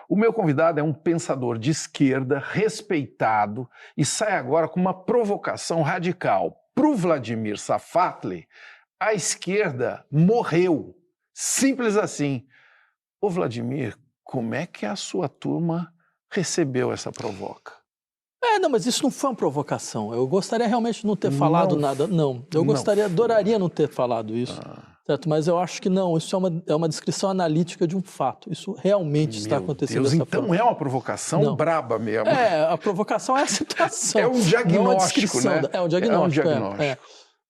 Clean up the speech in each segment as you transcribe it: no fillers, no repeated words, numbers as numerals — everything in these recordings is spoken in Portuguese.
O meu convidado é um pensador de esquerda, respeitado, e sai agora com uma provocação radical. Para o Vladimir Safatli, a esquerda morreu. Simples assim. Ô Vladimir, como é que a sua turma recebeu essa provoca? Não, mas isso não foi uma provocação. Eu gostaria realmente de não ter falado nada. Não, eu adoraria não ter falado isso. Certo? Mas eu acho que não, isso é uma descrição analítica de um fato. Isso realmente está acontecendo dessa então forma. É uma provocação braba mesmo. A provocação é a situação. É um diagnóstico, não né? É um diagnóstico.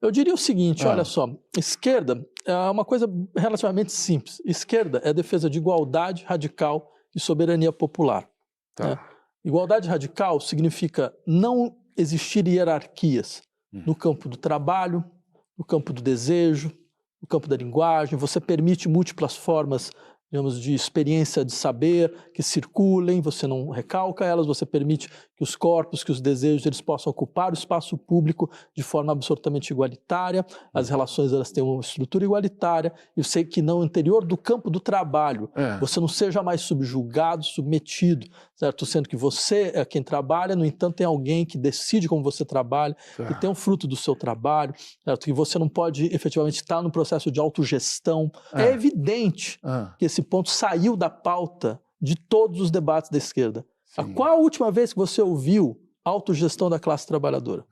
Eu diria o seguinte, olha só, esquerda é uma coisa relativamente simples. Esquerda é a defesa de igualdade radical e soberania popular. Né? Igualdade radical significa não existir hierarquias no campo do trabalho, no campo do desejo, no campo da linguagem. Você permite múltiplas formas, digamos, de experiência de saber que circulem, você não recalca elas, você permite que os corpos, que os desejos, eles possam ocupar o espaço público de forma absolutamente igualitária, as relações elas têm uma estrutura igualitária, e eu sei que no interior do campo do trabalho, você não seja mais subjugado, submetido, certo? Sendo que você é quem trabalha, no entanto tem alguém que decide como você trabalha, que tem um fruto do seu trabalho, certo? Que você não pode efetivamente estar no processo de autogestão. É evidente que esse ponto saiu da pauta de todos os debates da esquerda. Qual a última vez que você ouviu autogestão da classe trabalhadora?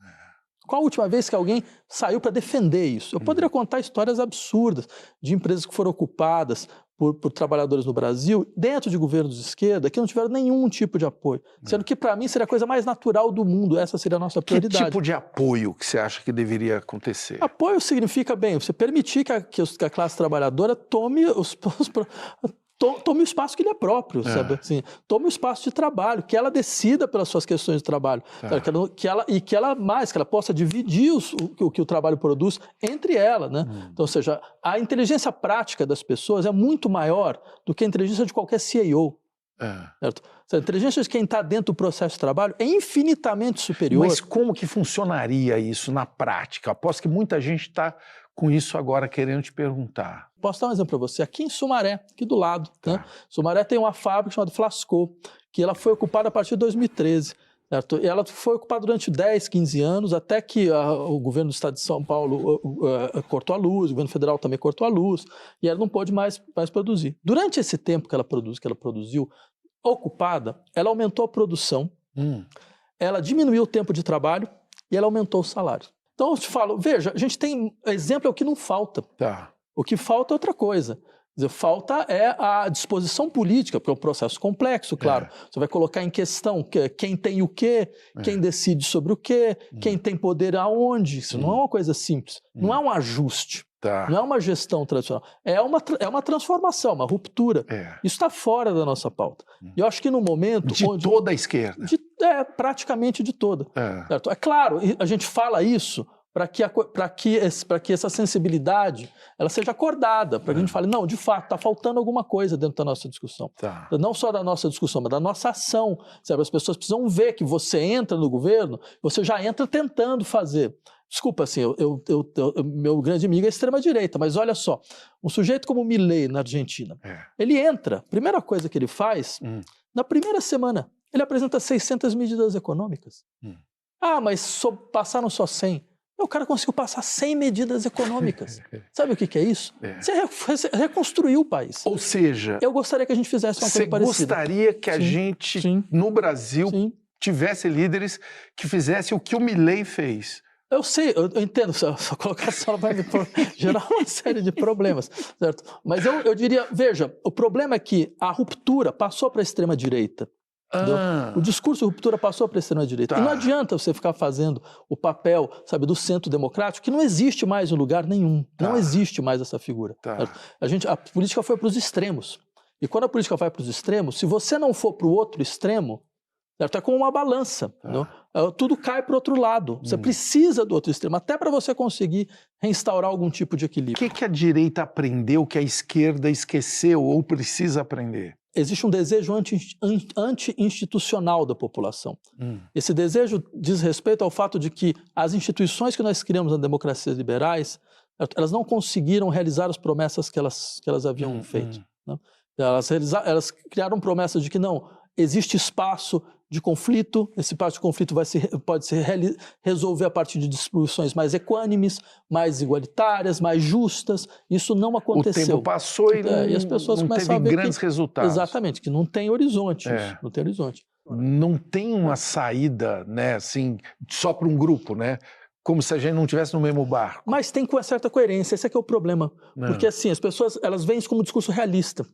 Qual a última vez que alguém saiu para defender isso? Eu poderia contar histórias absurdas de empresas que foram ocupadas por trabalhadores no Brasil, dentro de governos de esquerda, que não tiveram nenhum tipo de apoio. Sendo que, para mim, seria a coisa mais natural do mundo. Essa seria a nossa prioridade. Que tipo de apoio que você acha que deveria acontecer? Apoio significa, você permitir que a classe trabalhadora tome tome o espaço que lhe é próprio, sabe? Assim, tome o espaço de trabalho, que ela decida pelas suas questões de trabalho, que ela possa dividir o que o trabalho produz entre ela, né? Então, ou seja, a inteligência prática das pessoas é muito maior do que a inteligência de qualquer CEO. Certo? A inteligência de quem está dentro do processo de trabalho é infinitamente superior. Mas como que funcionaria isso na prática? Aposto que muita gente está com isso agora querendo te perguntar. Posso dar um exemplo para você? Aqui em Sumaré, aqui do lado. Né? Sumaré tem uma fábrica chamada Flasco, que ela foi ocupada a partir de 2013. Certo? E ela foi ocupada durante 10, 15 anos, até que o governo do estado de São Paulo cortou a luz, o governo federal também cortou a luz, e ela não pôde mais produzir. Durante esse tempo que ela produziu, ocupada, ela aumentou a produção, ela diminuiu o tempo de trabalho e ela aumentou o salário. Então eu te falo, veja, a gente tem exemplo, é o que não falta. O que falta é outra coisa. Quer dizer, falta é a disposição política, porque é um processo complexo, claro. Você vai colocar em questão quem tem o quê, quem decide sobre o quê, quem tem poder aonde. Isso não é uma coisa simples, não é um ajuste. Não é uma gestão tradicional, é uma transformação, uma ruptura. Isso está fora da nossa pauta. E eu acho que no momento... toda a esquerda. Praticamente de toda. Certo? É claro, a gente fala isso para que essa sensibilidade ela seja acordada, para que a gente fale, não, de fato, está faltando alguma coisa dentro da nossa discussão. Não só da nossa discussão, mas da nossa ação. Sabe? As pessoas precisam ver que você entra no governo, você já entra tentando fazer. Desculpa, assim, meu grande amigo é a extrema-direita, mas olha só, um sujeito como o Milei na Argentina, ele entra, primeira coisa que ele faz, na primeira semana, ele apresenta 600 medidas econômicas. Mas passaram só 100. O cara conseguiu passar 100 medidas econômicas. Sabe o que é isso? Você reconstruiu o país. Ou seja... Eu gostaria que a gente fizesse uma coisa parecida. Você gostaria que a gente, no Brasil, tivesse líderes que fizessem o que o Milei fez? Eu sei, eu entendo, sua colocação vai me gerar uma série de problemas, certo? Mas eu diria, veja, o problema é que a ruptura passou para a extrema-direita. O discurso de ruptura passou para a extrema-direita. E não adianta você ficar fazendo o papel, sabe, do centro democrático, que não existe mais em lugar nenhum. Não existe mais essa figura. A política foi para os extremos. E quando a política vai para os extremos, se você não for para o outro extremo, certo? É como uma balança. Tudo cai para o outro lado. Você precisa do outro extremo, até para você conseguir reinstaurar algum tipo de equilíbrio. O que a direita aprendeu que a esquerda esqueceu ou precisa aprender? Existe um desejo anti-institucional da população. Esse desejo diz respeito ao fato de que as instituições que nós criamos nas democracias liberais, elas não conseguiram realizar as promessas que elas haviam feito. Né? Elas criaram promessas de que não, existe espaço de conflito, esse espaço de conflito pode se resolver a partir de disposições mais equânimes, mais igualitárias, mais justas. Isso não aconteceu. O tempo passou e as pessoas não começam teve a ver grandes resultados. Exatamente, que não tem horizonte isso, não tem horizonte. Não tem uma saída, né, assim, só para um grupo, né? Como se a gente não estivesse no mesmo barco. Mas tem com certa coerência, esse é que é o problema. Porque assim, as pessoas, elas veem isso como um discurso realista.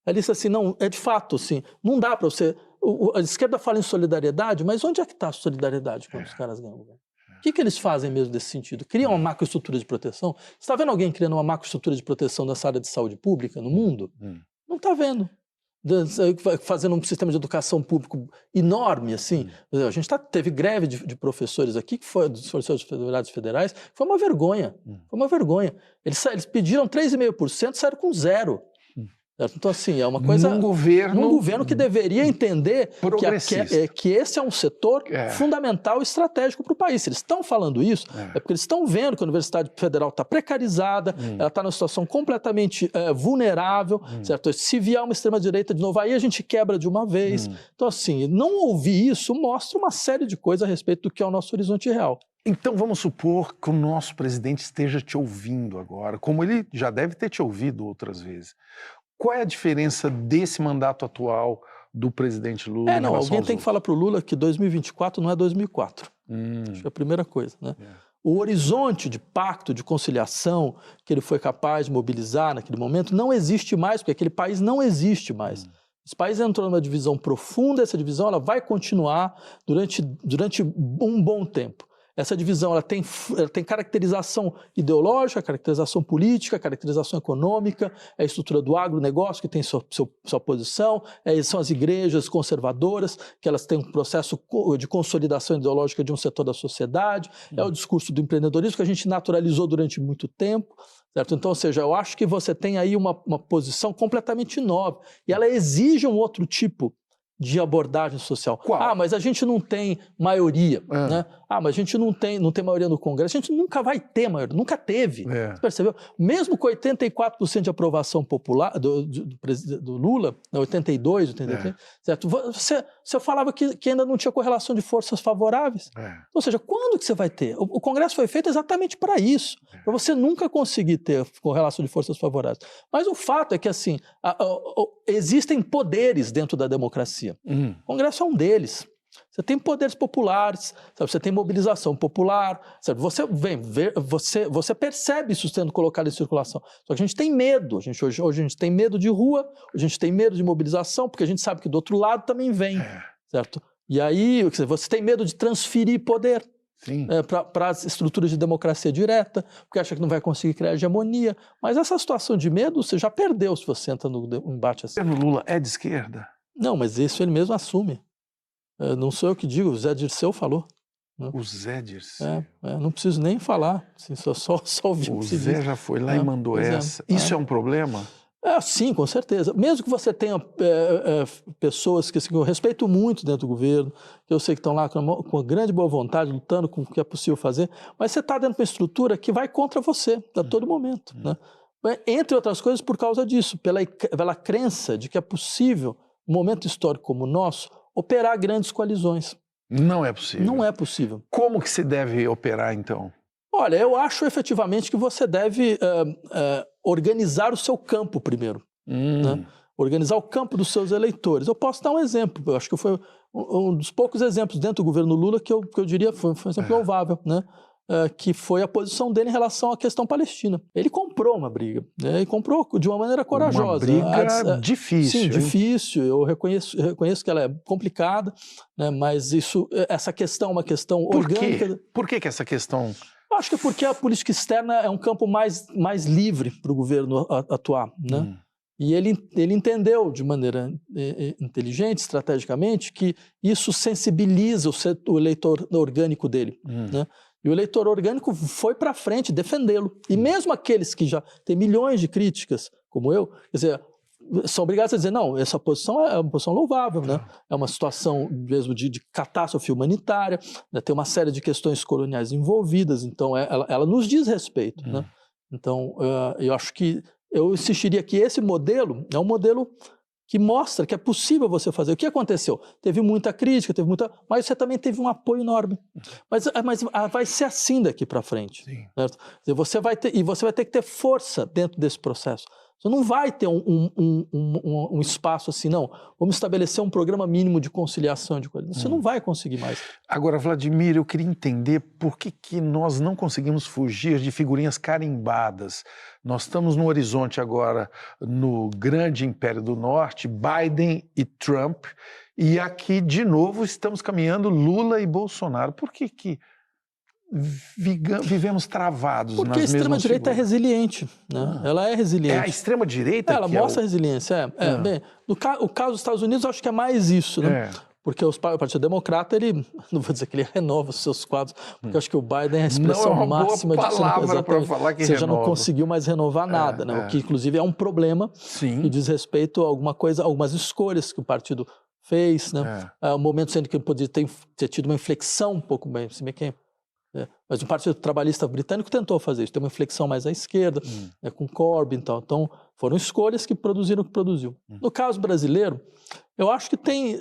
Realista assim, não, é de fato, assim, não dá para você... A esquerda fala em solidariedade, mas onde é que está a solidariedade quando os caras ganham? O que eles fazem mesmo nesse sentido? Criam uma macroestrutura de proteção? Você está vendo alguém criando uma macroestrutura de proteção nessa área de saúde pública no mundo? Não está vendo. Fazendo um sistema de educação público enorme, assim. A gente teve greve de professores aqui, que foi dos professores federais, foi uma vergonha. Foi uma vergonha. Eles pediram 3,5%, saíram com 0%. Então, assim, é uma coisa... Num governo que deveria entender que esse é um setor fundamental e estratégico para o país. Se eles estão falando isso, é porque eles estão vendo que a Universidade Federal está precarizada, ela está numa situação completamente vulnerável, certo? Se vier uma extrema-direita de novo, aí a gente quebra de uma vez. Então, assim, não ouvir isso mostra uma série de coisas a respeito do que é o nosso horizonte real. Então vamos supor que o nosso presidente esteja te ouvindo agora, como ele já deve ter te ouvido outras vezes. Qual é a diferença desse mandato atual do presidente Lula? Alguém tem que falar para o Lula que 2024 não é 2004. Acho que é a primeira coisa, né? O horizonte de pacto, de conciliação que ele foi capaz de mobilizar naquele momento não existe mais, porque aquele país não existe mais. Esse país entrou numa divisão profunda, essa divisão ela vai continuar durante um bom tempo. Essa divisão ela tem caracterização ideológica, caracterização política, caracterização econômica, é a estrutura do agronegócio que tem sua posição, são as igrejas conservadoras, que elas têm um processo de consolidação ideológica de um setor da sociedade, é o discurso do empreendedorismo que a gente naturalizou durante muito tempo. Certo? Então, ou seja, eu acho que você tem aí uma posição completamente nova e ela exige um outro tipo de abordagem social. Qual? Mas a gente não tem maioria, né? Mas a gente não tem maioria no Congresso. A gente nunca vai ter maioria, nunca teve. Você percebeu? Mesmo com 84% de aprovação popular do Lula, 82, 83, certo? Você falava que ainda não tinha correlação de forças favoráveis. Ou seja, quando que você vai ter? O Congresso foi feito exatamente para isso, para você nunca conseguir ter correlação de forças favoráveis. Mas o fato é que, assim, existem poderes dentro da democracia. O Congresso é um deles. Você tem poderes populares, sabe? Você tem mobilização popular, sabe? Você percebe isso sendo colocado em circulação. Só que a gente tem medo. Hoje a gente tem medo de rua, a gente tem medo de mobilização, porque a gente sabe que do outro lado também vem, certo? E aí você tem medo de transferir poder para as estruturas de democracia direta, porque acha que não vai conseguir criar hegemonia. Mas essa situação de medo você já perdeu se você entra no embate assim. O governo Lula é de esquerda? Não, mas isso ele mesmo assume. Não sou eu que digo, o Zé Dirceu falou. Né? O Zé Dirceu? Não preciso nem falar, assim, só ouvir. O Zé já foi lá e mandou essa. Isso é um problema? Sim, com certeza. Mesmo que você tenha pessoas que eu respeito muito dentro do governo, que eu sei que estão lá com grande boa vontade, lutando com o que é possível fazer, mas você está dentro de uma estrutura que vai contra você a todo momento. Né? Entre outras coisas, por causa disso, pela crença de que é possível, num momento histórico como o nosso, operar grandes coalizões. Não é possível. Não é possível. Como que se deve operar, então? Olha, eu acho efetivamente que você deve organizar o seu campo primeiro. Né? Organizar o campo dos seus eleitores. Eu posso dar um exemplo. Eu acho que foi um dos poucos exemplos dentro do governo Lula que eu diria foi um exemplo louvável, né? Que foi a posição dele em relação à questão palestina. Ele comprou uma briga, né? E comprou de uma maneira corajosa. Uma briga difícil. Sim, difícil. Eu reconheço que ela é complicada, né? Mas essa questão é uma questão orgânica. Por que essa questão? Eu acho que é porque a política externa é um campo mais livre para o governo atuar, né? E ele entendeu de maneira inteligente, estrategicamente, que isso sensibiliza o eleitor orgânico dele, né? E o eleitor orgânico foi para frente defendê-lo. E mesmo aqueles que já têm milhões de críticas, como eu, quer dizer, são obrigados a dizer, não, essa posição é uma posição louvável, né? É uma situação mesmo de catástrofe humanitária, né? Tem uma série de questões coloniais envolvidas, então ela nos diz respeito, né? Então, eu acho que eu insistiria que esse modelo é um modelo que mostra que é possível você fazer. O que aconteceu? Teve muita crítica, mas você também teve um apoio enorme. Mas vai ser assim daqui para frente. Certo? Você vai ter que ter força dentro desse processo. Você não vai ter um espaço assim, não. Vamos estabelecer um programa mínimo de conciliação de coisas. Você não vai conseguir mais. Agora, Vladimir, eu queria entender por que nós não conseguimos fugir de figurinhas carimbadas. Nós estamos no horizonte agora, no grande Império do Norte, Biden e Trump, e aqui, de novo, estamos caminhando Lula e Bolsonaro. Por que vivemos travados nas mesmas figuras? Porque a extrema-direita é resiliente, né? Ela é resiliente. É a extrema-direita ela mostra resiliência. Bem, o caso dos Estados Unidos, eu acho que é mais isso, né? Porque o Partido Democrata, ele, não vou dizer que ele renova os seus quadros, porque eu acho que o Biden é a expressão máxima de que você já não conseguiu mais renovar nada, né? O que, inclusive, é um problema que diz respeito a algumas escolhas que o partido fez, né? Um momento sendo que ele poderia ter tido uma inflexão um pouco bem, se bem que mas o Partido Trabalhista Britânico tentou fazer isso, tem uma inflexão mais à esquerda, com Corbyn e tal. Então, foram escolhas que produziram o que produziu. No caso brasileiro, eu acho que tem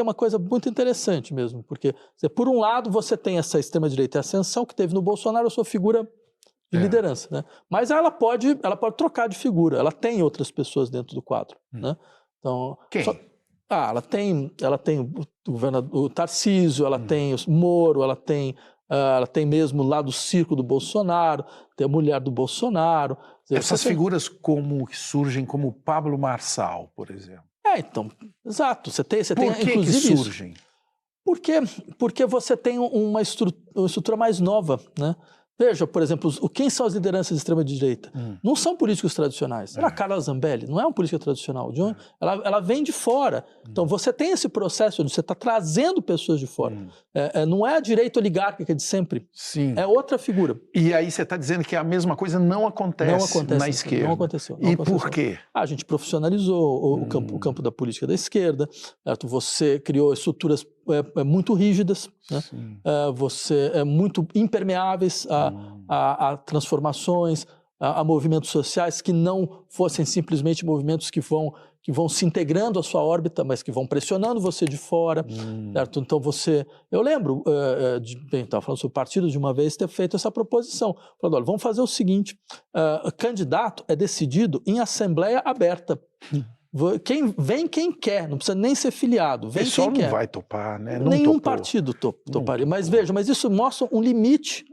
uma coisa muito interessante mesmo, porque, por um lado, você tem essa extrema-direita e ascensão que teve no Bolsonaro a sua figura de liderança, né? Mas ela pode trocar de figura, ela tem outras pessoas dentro do quadro, né? Então, quem? Ela tem o Tarcísio, ela tem o Moro, ela tem mesmo lá do círculo do Bolsonaro, tem a mulher do Bolsonaro. Essas figuras que surgem como Pablo Marçal, por exemplo. Então, exato. Você tem inclusive que surgem? Porque você tem uma estrutura mais nova, né? Veja, por exemplo, quem são as lideranças de extrema-direita? Não são políticos tradicionais. A Carla Zambelli não é uma política tradicional. Ela vem de fora. Então, você tem esse processo onde você está trazendo pessoas de fora. Não é a direita oligárquica de sempre. Sim. É outra figura. E aí você está dizendo que a mesma coisa não acontece na esquerda. Não aconteceu. Por quê? A gente profissionalizou o campo da política da esquerda. Certo? Você criou estruturas muito rígidas, né? Muito impermeáveis a transformações, a movimentos sociais que não fossem simplesmente movimentos que vão se integrando à sua órbita, mas que vão pressionando você de fora, certo? Então eu lembro, estava falando sobre o partido de uma vez ter feito essa proposição, falando, olha, vamos fazer o seguinte, candidato é decidido em assembleia aberta. Quem quer, não precisa nem ser filiado. Vem quem quer. Não vai topar, né? Nenhum partido toparia. Mas veja, isso mostra um limite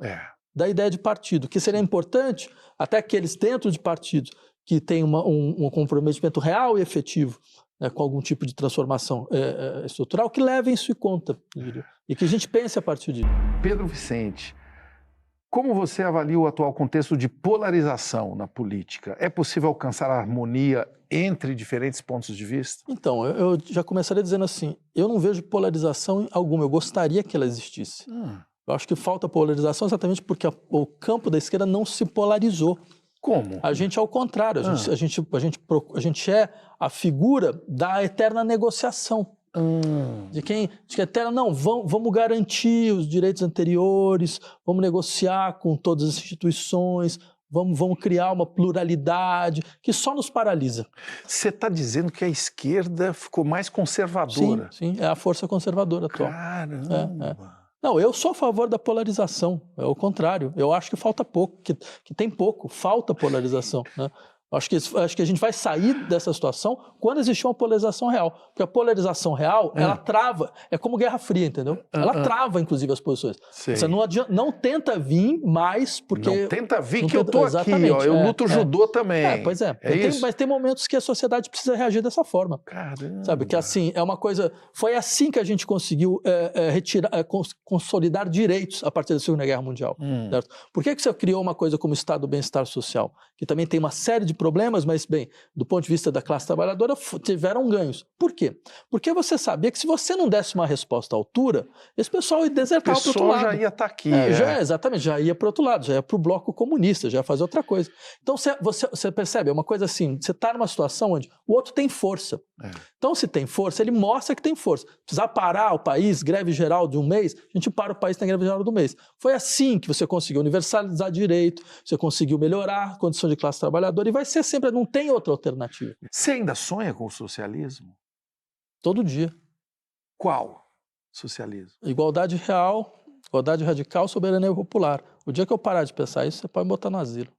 da ideia de partido, que seria importante até aqueles dentro de partidos que têm um comprometimento real e efetivo com algum tipo de transformação estrutural, que levem isso em conta, e que a gente pense a partir disso. Pedro Vicente, como você avalia o atual contexto de polarização na política? É possível alcançar a harmonia entre diferentes pontos de vista? Então, eu já começaria dizendo assim, eu não vejo polarização alguma, eu gostaria que ela existisse. Eu acho que falta polarização exatamente porque o campo da esquerda não se polarizou. Como? A gente, ao contrário, a gente é a figura da eterna negociação. De que eterna, não, vamos garantir os direitos anteriores, vamos negociar com todas as instituições, vamos criar uma pluralidade que só nos paralisa. Você está dizendo que a esquerda ficou mais conservadora? Sim, é a força conservadora atual. Caramba! Não, eu sou a favor da polarização, é o contrário. Eu acho que falta pouco, que tem pouco, falta polarização, né? Acho que a gente vai sair dessa situação quando existir uma polarização real. Porque a polarização real, ela trava, é como Guerra Fria, entendeu? Ela trava, inclusive, as posições. Sei. Você não tenta vir mais, porque... Não tenta vir que eu tô aqui, ó, eu luto judô também. Pois é. Mas tem momentos que a sociedade precisa reagir dessa forma. Caramba. Sabe, que assim, é uma coisa... Foi assim que a gente conseguiu consolidar direitos a partir da Segunda Guerra Mundial. Certo? Por que você criou uma coisa como o Estado do Bem-Estar Social? Que também tem uma série de problemas, mas, bem, do ponto de vista da classe trabalhadora, tiveram ganhos. Por quê? Porque você sabia que se você não desse uma resposta à altura, esse pessoal ia desertar para o outro lado. Já ia estar aqui. Exatamente, já ia para o outro lado, já ia para o bloco comunista, já ia fazer outra coisa. Então, você percebe, é uma coisa assim, você está numa situação onde o outro tem força. Então, se tem força, ele mostra que tem força. Precisar parar o país, greve geral de um mês, a gente para o país, tem greve geral do mês. Foi assim que você conseguiu universalizar direito, você conseguiu melhorar a condição de classe trabalhadora, e vai ser sempre, não tem outra alternativa. Você ainda sonha com o socialismo? Todo dia. Qual socialismo? Igualdade real, igualdade radical, soberania popular. O dia que eu parar de pensar isso, você pode botar no asilo.